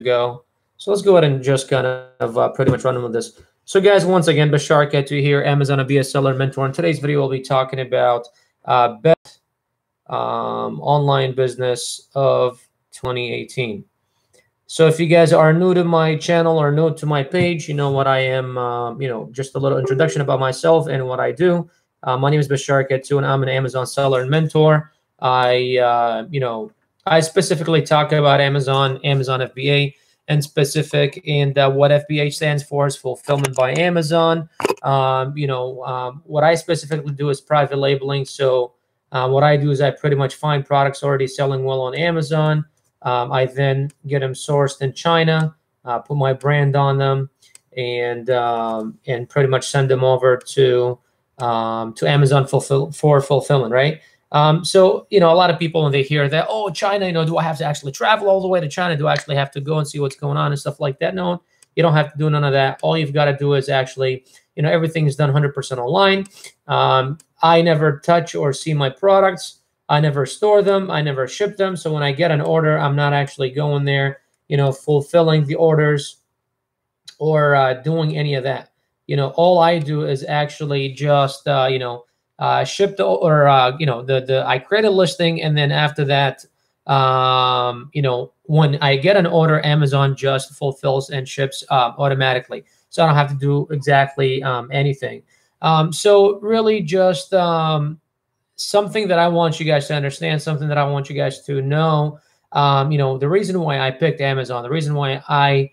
go. So let's go ahead and just kind of pretty much run with this. So guys, once again, Bashar Ketu here, Amazon a bestseller mentor. In today's video, we'll be talking about best online business of 2018. So if you guys are new to my channel or new to my page, you know what I am, just a little introduction about myself and what I do. My name is Bashar Ketu, and I'm an Amazon seller and mentor. I specifically talk about Amazon FBA and specific, and what FBA stands for is Fulfillment by Amazon. What I specifically do is private labeling. So what I do is I pretty much find products already selling well on Amazon. I then get them sourced in China, put my brand on them, and pretty much send them over to Amazon for fulfillment, right? So, a lot of people, when they hear that, oh, China, do I have to actually travel all the way to China? Do I actually have to go and see what's going on and stuff like that? No, you don't have to do none of that. All you've got to do is actually, everything is done 100% online. I never touch or see my products. I never store them. I never ship them. So when I get an order, I'm not actually going there, fulfilling the orders or doing any of that. All I do is actually just, ship the, or, I create a listing. And then after that, when I get an order, Amazon just fulfills and ships automatically. So I don't have to do exactly anything. So really just something that I want you guys to understand, something that I want you guys to know. The reason why I picked Amazon, the reason why I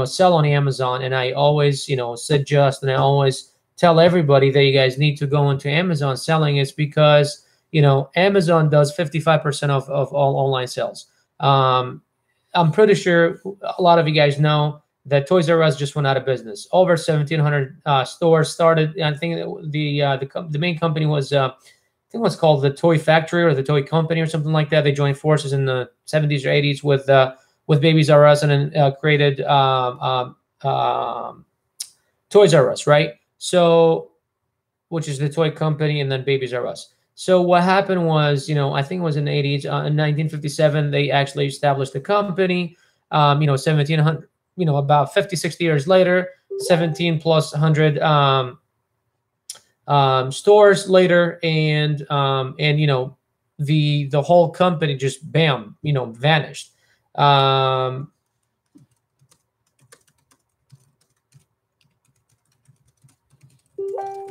sell on Amazon, and I always, suggest, and I always tell everybody that you guys need to go into Amazon selling is because, Amazon does 55% of all online sales. I'm pretty sure a lot of you guys know that Toys R Us just went out of business. Over 1,700 stores started. I think the main company was, I think it was called the Toy Factory or the Toy Company or something like that. They joined forces in the 70s or 80s with Babies R Us, and then created Toys R Us, right? So, which is the toy company, and then Babies R Us. So what happened was, I think it was in the 80s, in 1957, they actually established the company. 1,700, about 50, 60 years later, 17 plus 100 stores later, and the whole company just bam, vanished.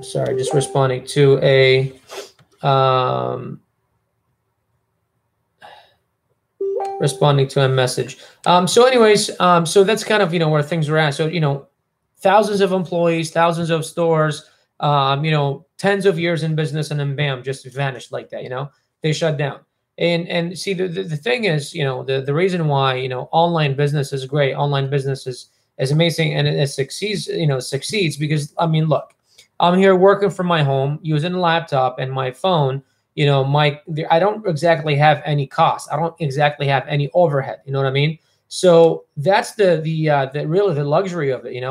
Sorry, just responding to a message. So anyways, so that's kind of, where things are at. So, thousands of employees, thousands of stores, tens of years in business, and then bam, just vanished like that. They shut down. And see, the thing is, the reason why, online business is great, online business is amazing, and it succeeds, succeeds because, look, I'm here working from my home using a laptop and my phone. I don't exactly have any cost. I don't exactly have any overhead. You know what I mean? So that's the really the luxury of it.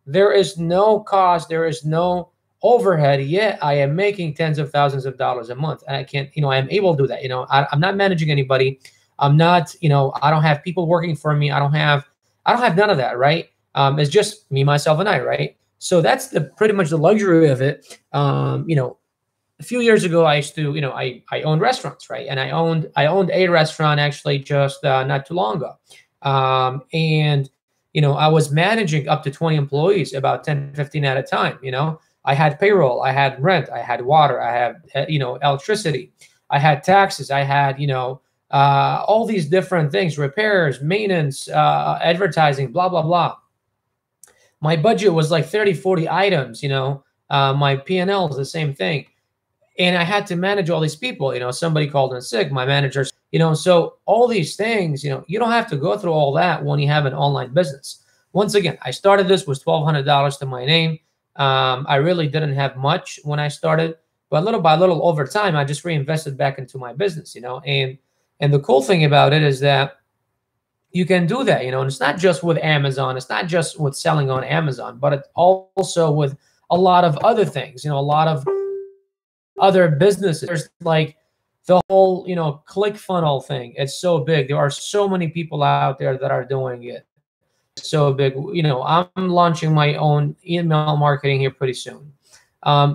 There is no cost. There is no overhead. Yet I am making tens of thousands of dollars a month, and I can't. I am able to do that. I'm not managing anybody. I'm not. I don't have people working for me. I don't have none of that. Right? It's just me, myself, and I. Right? So that's pretty much the luxury of it. A few years ago, I used to, I owned restaurants, right? And I owned a restaurant actually just not too long ago. And I was managing up to 20 employees, about 10, 15 at a time. I had payroll, I had rent, I had water, I had, electricity, I had taxes, I had, all these different things, repairs, maintenance, advertising, blah, blah, blah. My budget was like 30, 40 items, my P&L is the same thing. And I had to manage all these people, somebody called in sick, my managers, so all these things, you don't have to go through all that when you have an online business. Once again, I started this with $1,200 to my name. I really didn't have much when I started, but little by little over time, I just reinvested back into my business, and the cool thing about it is that you can do that, and it's not just with Amazon. It's not just with selling on Amazon, but it's also with a lot of other things, a lot of other businesses. There's like the whole, you know, click funnel thing. It's so big. There are so many people out there that are doing it. So big. You know, I'm launching my own email marketing here pretty soon.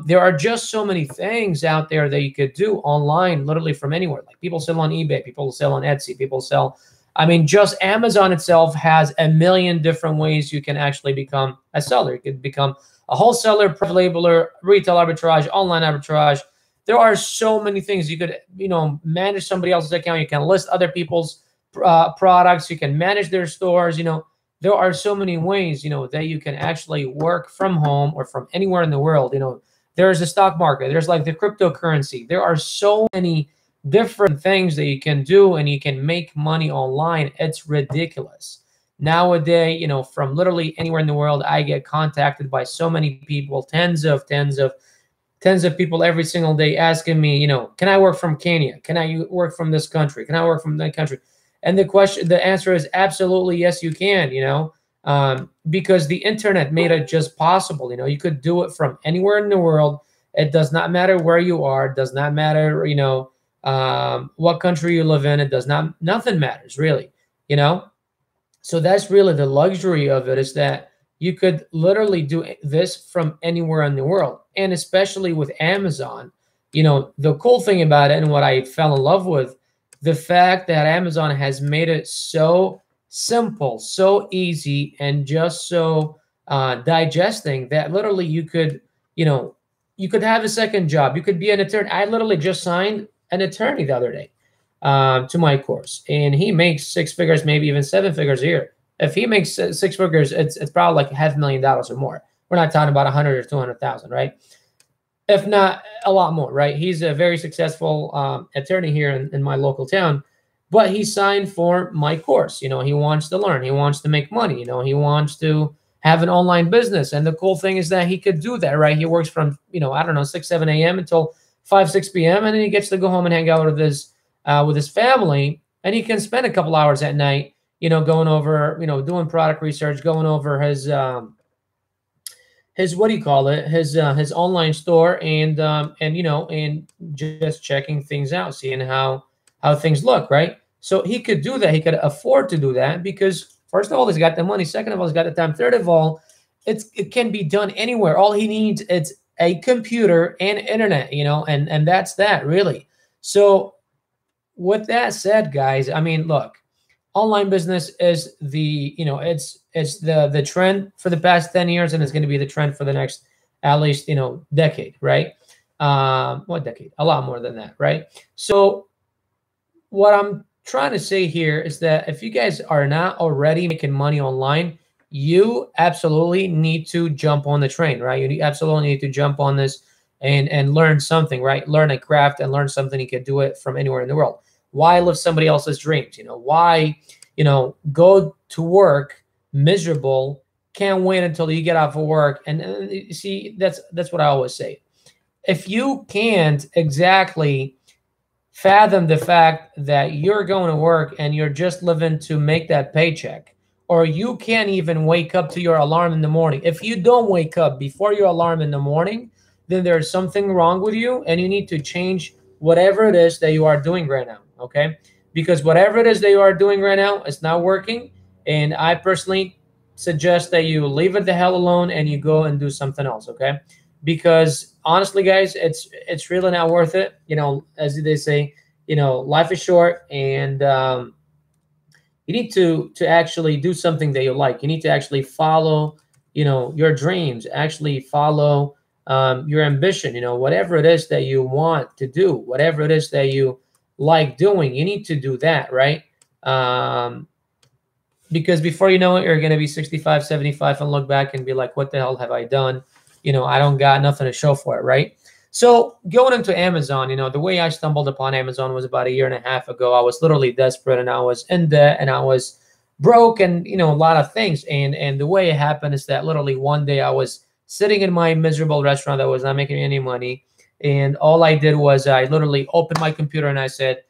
There are just so many things out there that you could do online, literally from anywhere. Like people sell on eBay, people sell on Etsy, people sell. I mean, just Amazon itself has a million different ways you can actually become a seller. You could become a wholesaler, private labeler, retail arbitrage, online arbitrage. There are so many things you could, you know, manage somebody else's account. You can list other people's products. You can manage their stores. You know, there are so many ways, you know, that you can actually work from home or from anywhere in the world. You know, there's a stock market. There's like the cryptocurrency. There are so many different things that you can do, and you can make money online. It's ridiculous. Nowadays, you know, from literally anywhere in the world, I get contacted by so many people, tens of people every single day asking me, you know, can I work from Kenya? Can I work from this country? Can I work from that country? And the answer is absolutely yes, you can, you know, because the internet made it just possible. You know, you could do it from anywhere in the world. It does not matter where you are. It does not matter, you know, what country you live in. It does not, nothing matters really, you know? So that's really the luxury of it, is that you could literally do this from anywhere in the world. And especially with Amazon, you know, the cool thing about it, and what I fell in love with, the fact that Amazon has made it so simple, so easy, and just so digesting, that literally you could, you know, you could have a second job. You could be an attorney. I literally just signed an attorney the other day to my course, and he makes 6 figures, maybe even 7 figures a year. If he makes 6 figures, it's probably like $500,000 or more. We're not talking about 100 or 200,000, right? If not a lot more, right? He's a very successful attorney here in my local town, but he signed for my course. You know, he wants to learn, he wants to make money, you know, he wants to have an online business. And the cool thing is that he could do that, right? He works from, you know, I don't know, 6, 7 a.m. until 5, 6 p.m. And then he gets to go home and hang out with his family. And he can spend a couple hours at night, you know, going over, you know, doing product research, going over his what do you call it, his online store, and you know, and just checking things out, seeing how things look, right? So he could do that. He could afford to do that because, first of all, he's got the money. Second of all, he's got the time. Third of all, it can be done anywhere. All he needs is a computer and internet, you know, and that's that, really. So with that said, guys, I mean, look, online business is the, you know, it's the trend for the past 10 years, and it's going to be the trend for the next, at least, you know, decade, right? What decade? A lot more than that, right? So what I'm trying to say here is that if you guys are not already making money online, you absolutely need to jump on the train, right? You absolutely need to jump on this and learn something, right? Learn a craft and learn something. You can do it from anywhere in the world. Why live somebody else's dreams? You know, why, you know, go to work miserable, can't wait until you get off of work. And you see, that's what I always say. If you can't exactly fathom the fact that you're going to work and you're just living to make that paycheck, or you can't even wake up to your alarm in the morning. If you don't wake up before your alarm in the morning, then there's something wrong with you, and you need to change whatever it is that you are doing right now, okay? Because whatever it is that you are doing right now, it's not working, and I personally suggest that you leave it the hell alone and you go and do something else, okay? Because honestly, guys, it's really not worth it. You know, as they say, you know, life is short, and you need to actually do something that you like. You need to actually follow, you know, your dreams, actually follow your ambition, you know, whatever it is that you want to do, whatever it is that you like doing, you need to do that, right? Because before you know it, you're going to be 65, 75 and look back and be like, what the hell have I done? You know, I don't got nothing to show for it, right? So going into Amazon, you know, the way I stumbled upon Amazon was about 1.5 years ago. I was literally desperate, and I was in debt, and I was broke, and, you know, a lot of things. And the way it happened is that literally one day I was sitting in my miserable restaurant that was not making any money. And all I did was I literally opened my computer and I said,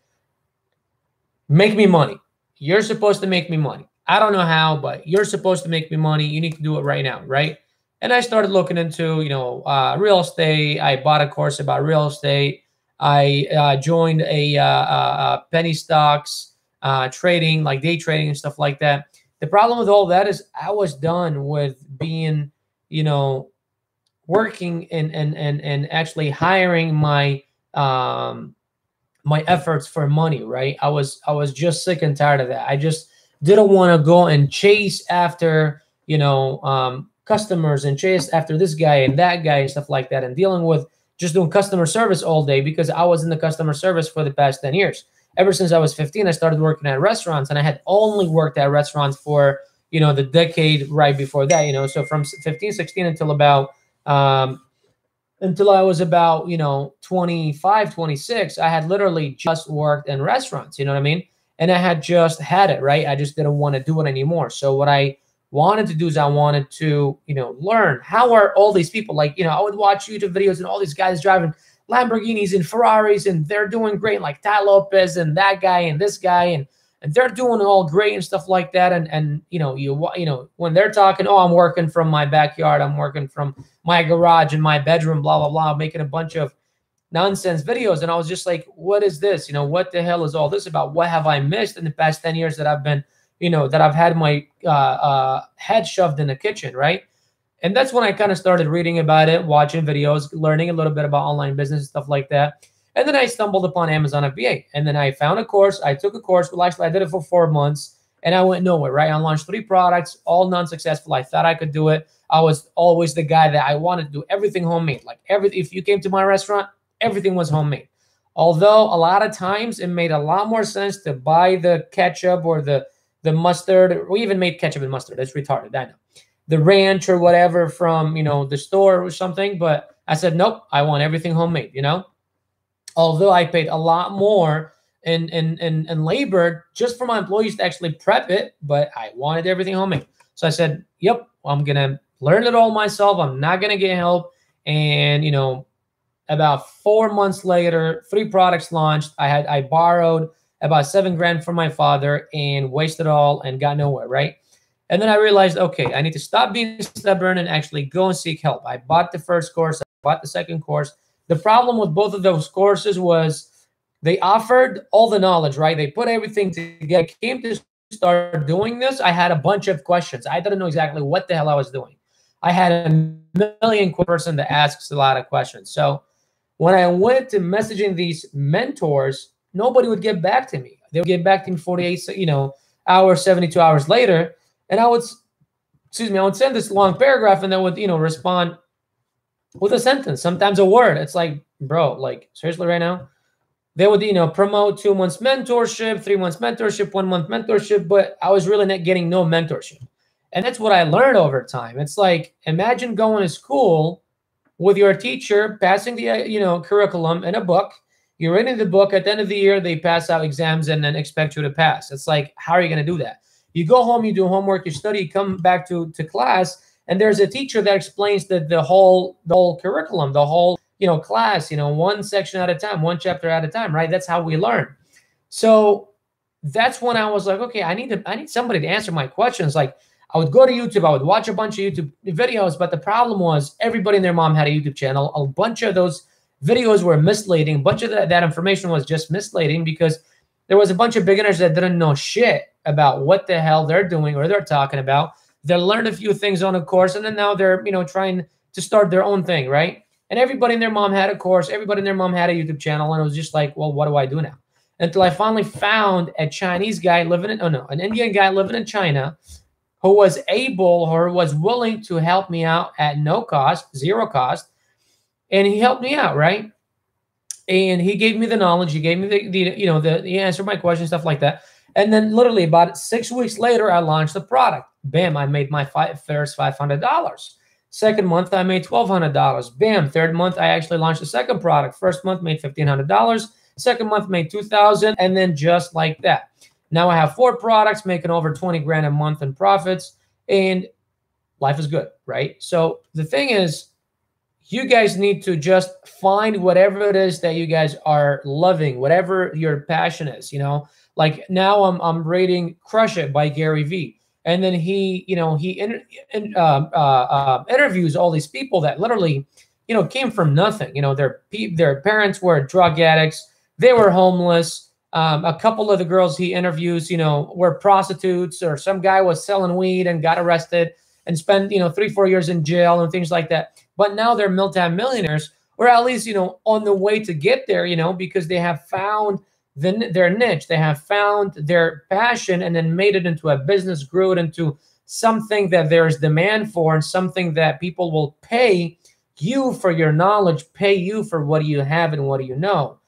make me money. You're supposed to make me money. I don't know how, but you're supposed to make me money. You need to do it right now, right? And I started looking into, you know, real estate. I bought a course about real estate. I joined a penny stocks trading, like day trading and stuff like that. The problem with all that is I was done with being, you know, working and actually hiring my efforts for money, right? I was just sick and tired of that. I just didn't want to go and chase after, customers and chase after this guy and that guy and stuff like that, and dealing with just doing customer service all day, because I was in the customer service for the past 10 years. Ever since I was 15, I started working at restaurants, and I had only worked at restaurants for, the decade right before that, so from 15, 16 until I was about, 25, 26, I had literally just worked in restaurants, you know what I mean? And I had just had it, right? I just didn't want to do it anymore. So what I wanted to do is I wanted to, learn how are all these people, like, I would watch YouTube videos and all these guys driving Lamborghinis and Ferraris, and they're doing great, like Tai Lopez and that guy and this guy, and they're doing all great and stuff like that. And when they're talking, oh, I'm working from my backyard, I'm working from my garage and my bedroom, blah, blah, blah, making a bunch of nonsense videos. And I was just like, what is this? What the hell is all this about? What have I missed in the past 10 years that I've been, that I've had my head shoved in the kitchen, right? And that's when I kind of started reading about it, watching videos, learning a little bit about online business and stuff like that. And then I stumbled upon Amazon FBA. And then I found a course. I took a course. Well, actually, I did it for 4 months, and I went nowhere, right? I launched 3 products, all non-successful. I thought I could do it. I was always the guy that I wanted to do everything homemade. Like if you came to my restaurant, everything was homemade. Although a lot of times it made a lot more sense to buy the ketchup or the mustard. We even made ketchup and mustard. That's retarded, I know. The ranch or whatever from, the store or something. But I said, nope, I want everything homemade, Although I paid a lot more in labor just for my employees to actually prep it, but I wanted everything homemade. So I said, yep, I'm going to learn it all myself. I'm not going to get help. And, about 4 months later, 3 products launched. I borrowed about $7 grand from my father and wasted it all and got nowhere, right? And then I realized, okay, I need to stop being stubborn and actually go and seek help. I bought the first course. I bought the second course. The problem with both of those courses was they offered all the knowledge, right? They put everything together. I came to start doing this, I had a bunch of questions. I didn't know exactly what the hell I was doing. I had a million person that asks a lot of questions. So when I went to messaging these mentors, nobody would get back to me. They would get back to me 48, hours, 72 hours later. And I would send this long paragraph, and then would, respond with a sentence, sometimes a word. It's like, bro, like seriously right now? They would, promote 2 months mentorship, 3 months mentorship, 1 month mentorship, but I was really not getting no mentorship. And that's what I learned over time. It's like, imagine going to school with your teacher, passing the, curriculum in a book. You're reading the book. At the end of the year, they pass out exams and then expect you to pass. It's like, how are you going to do that? You go home, you do homework, you study, you come back to class, and there's a teacher that explains the whole curriculum, the whole, class, one section at a time, one chapter at a time, right? That's how we learn. So that's when I was like, okay, I need somebody to answer my questions. Like, I would go to YouTube, I would watch a bunch of YouTube videos, but the problem was everybody and their mom had a YouTube channel. A bunch of those videos were misleading. A bunch of that information was just misleading because there was a bunch of beginners that didn't know shit about what the hell they're doing or they're talking about. They learned a few things on a course, and then now they're, trying to start their own thing, right? And everybody and their mom had a course. Everybody and their mom had a YouTube channel, and it was just like, well, what do I do now? Until I finally found a Chinese guy an Indian guy living in China who was able or was willing to help me out at no cost, zero cost. And he helped me out, right? And he gave me the knowledge. He gave me he answered my questions, stuff like that. And then literally about 6 weeks later, I launched the product. Bam, I made my first $500. Second month, I made $1,200. Bam, third month, I actually launched the second product. First month, made $1,500. Second month, made $2,000. And then just like that. Now I have 4 products, making over 20 grand a month in profits, and life is good, right? So the thing is, you guys need to just find whatever it is that you guys are loving, whatever your passion is, Like now I'm reading Crush It by Gary Vee. And then he interviews all these people that literally came from nothing. Their parents were drug addicts. They were homeless. A couple of the girls he interviews, were prostitutes, or some guy was selling weed and got arrested and spent, 3-4 years in jail and things like that. But now they're multimillionaires, or at least, on the way to get there, because they have found their niche, they have found their passion, and then made it into a business, grew it into something that there's demand for, and something that people will pay you for your knowledge, pay you for what you have and what you know.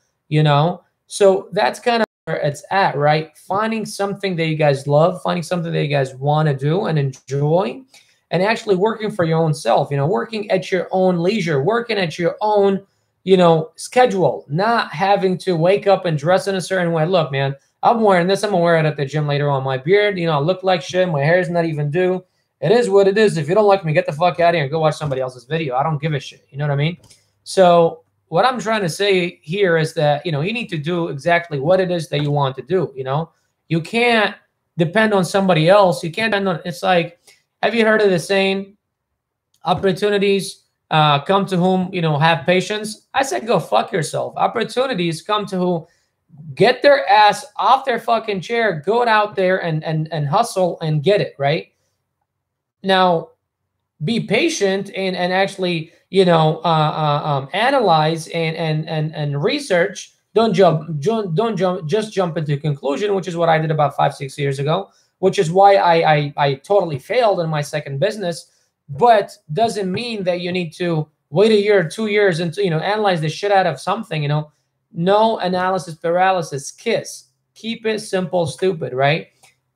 So that's kind of where it's at, right? Finding something that you guys love, finding something that you guys want to do and enjoy, and actually working for your own self, working at your own leisure, working at your own, schedule, not having to wake up and dress in a certain way. Look, man, I'm wearing this. I'm going to wear it at the gym later on. My beard, I look like shit. My hair is not even due. It is what it is. If you don't like me, get the fuck out of here and go watch somebody else's video. I don't give a shit. You know what I mean? So what I'm trying to say here is that, you need to do exactly what it is that you want to do. You can't depend on somebody else. You can't depend on, it's like, have you heard of the saying, opportunities come to whom, have patience? I said, go fuck yourself. Opportunities come to who get their ass off their fucking chair, go out there and hustle and get it, right? Now, be patient and actually, analyze and research. Don't just jump into conclusion, which is what I did about 5-6 years ago, which is why I totally failed in my second business. But doesn't mean that you need to wait a year or 2 years and analyze the shit out of something. No analysis paralysis, KISS. Keep it simple, stupid, right?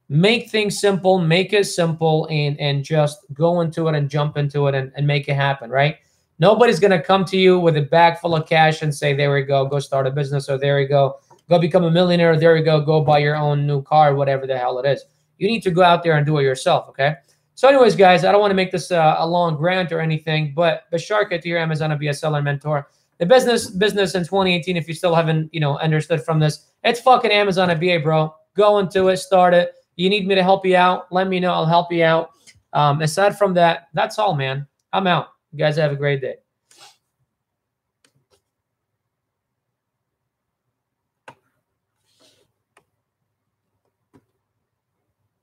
Make things simple, make it simple, and just go into it and jump into it and make it happen, right? Nobody's going to come to you with a bag full of cash and say, there we go start a business, or there you go become a millionaire, or there you go buy your own new car, whatever the hell it is. You need to go out there and do it yourself, okay? So anyways, guys, I don't want to make this a long rant or anything, but Basharka to your Amazon FBA seller mentor. The business in 2018, if you still haven't, understood from this, it's fucking Amazon FBA, bro. Go into it, start it. You need me to help you out, let me know. I'll help you out. Aside from that, that's all, man. I'm out. You guys have a great day.